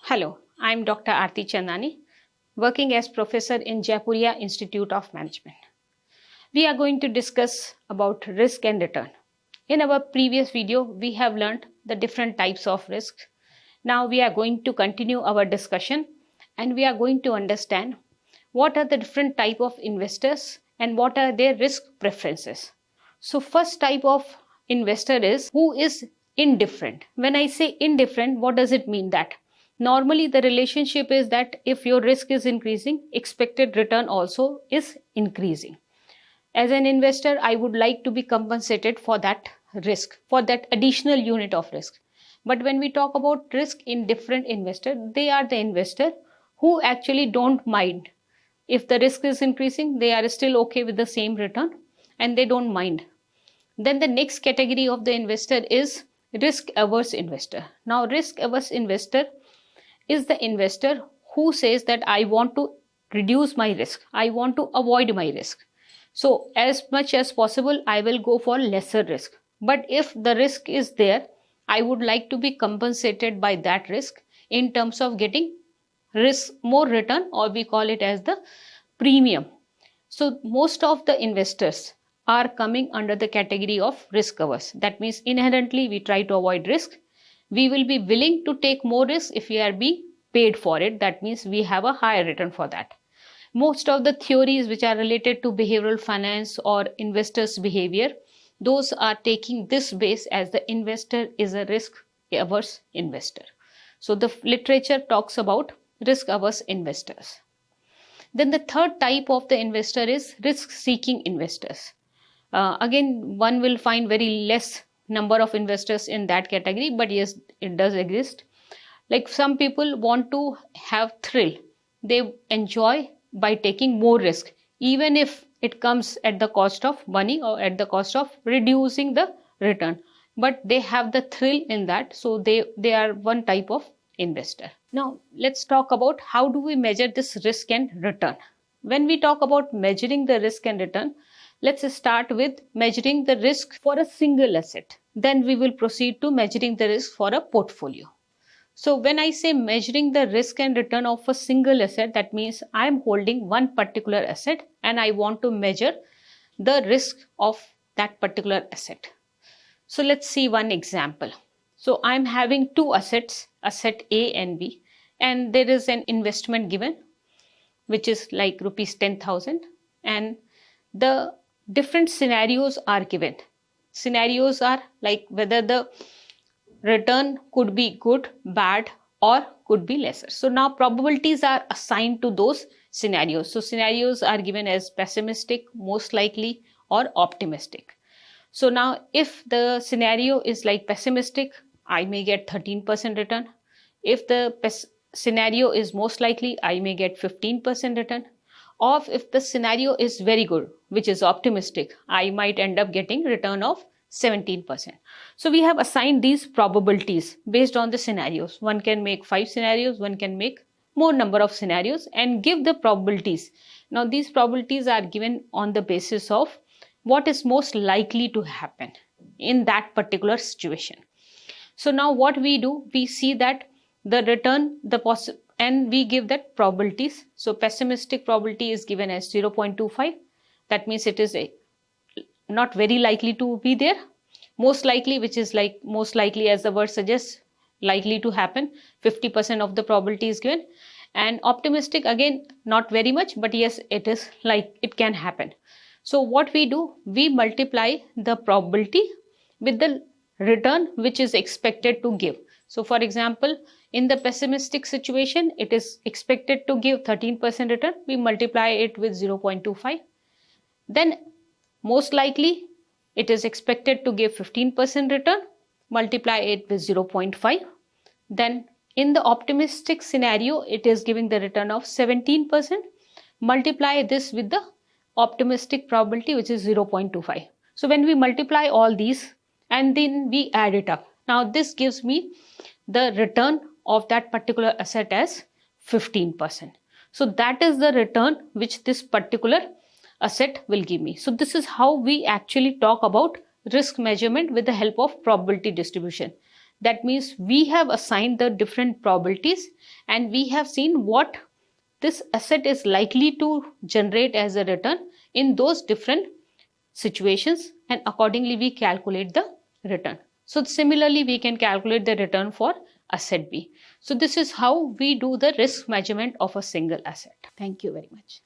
Hello, I am Dr. Arti Chandani, working as professor in Jaipuria Institute of Management. We are going to discuss about risk and return. In our previous video, we have learned the different types of risks. Now we are going to continue our discussion and we are going to understand what are the different type of investors and what are their risk preferences. So first type of investor is who is indifferent. When I say indifferent, what does it mean? That normally the relationship is that if your risk is increasing, expected return also is increasing. As an investor, I would like to be compensated for that risk, for that additional unit of risk. But when we talk about risk indifferent investor, they are the investor who actually don't mind. If the risk is increasing, they are still okay with the same return and they don't mind. Then the next category of the investor is risk averse investor. Now risk averse investor is the investor who says that I want to reduce my risk, I want to avoid my risk. So as much as possible, I will go for lesser risk. But if the risk is there, I would like to be compensated by that risk in terms of getting risk more return, or we call it as the premium. So most of the investors are coming under the category of risk averse. That means inherently we try to avoid risk. We will be willing to take more risk if we are being paid for it. That means we have a higher return for that. Most of the theories which are related to behavioral finance or investors' behavior, those are taking this base as the investor is a risk averse investor. So the literature talks about risk averse investors. Then the third type of the investor is risk seeking investors. Again, one will find very less number of investors in that category, but yes, it does exist. Like some people want to have thrill. They enjoy by taking more risk, even if it comes at the cost of money or at the cost of reducing the return. But they have the thrill in that, so they are one type of investor. Now, let's talk about how do we measure this risk and return. When we talk about measuring the risk and return, let's start with measuring the risk for a single asset. Then we will proceed to measuring the risk for a portfolio. So when I say measuring the risk and return of a single asset, that means I am holding one particular asset and I want to measure the risk of that particular asset. So let's see one example. So I'm having two assets, asset A and B, and there is an investment given, which is like rupees 10,000, and the different scenarios are given. Scenarios are like whether the return could be good, bad, or could be lesser. So now probabilities are assigned to those scenarios. So scenarios are given as pessimistic, most likely, or optimistic. So now if the scenario is like pessimistic, I may get 13% return. If the scenario is most likely, I may get 15% return. Or if the scenario is very good, which is optimistic, I might end up getting return of 17%. So we have assigned these probabilities based on the scenarios. One can make 5 scenarios, one can make more number of scenarios and give the probabilities. Now these probabilities are given on the basis of what is most likely to happen in that particular situation. So now what we do, we see that the return, and we give that probabilities. So pessimistic probability is given as 0.25. That means it is not very likely to be there. Most likely, which is like most likely as the word suggests, likely to happen, 50% of the probability is given. And optimistic, again, not very much, but yes, it is like it can happen. So what we do, we multiply the probability with the return which is expected to give. So for example, in the pessimistic situation, it is expected to give 13% return. We multiply it with 0.25. Then most likely, it is expected to give 15% return, multiply it with 0.5. Then in the optimistic scenario, it is giving the return of 17%, multiply this with the optimistic probability, which is 0.25. So when we multiply all these and then we add it up, now this gives me the return of that particular asset as 15%. So that is the return which this particular asset will give me. So this is how we actually talk about risk measurement with the help of probability distribution. That means we have assigned the different probabilities and we have seen what this asset is likely to generate as a return in those different situations, and accordingly we calculate the return. So similarly we can calculate the return for asset B. So this is how we do the risk measurement of a single asset. Thank you very much.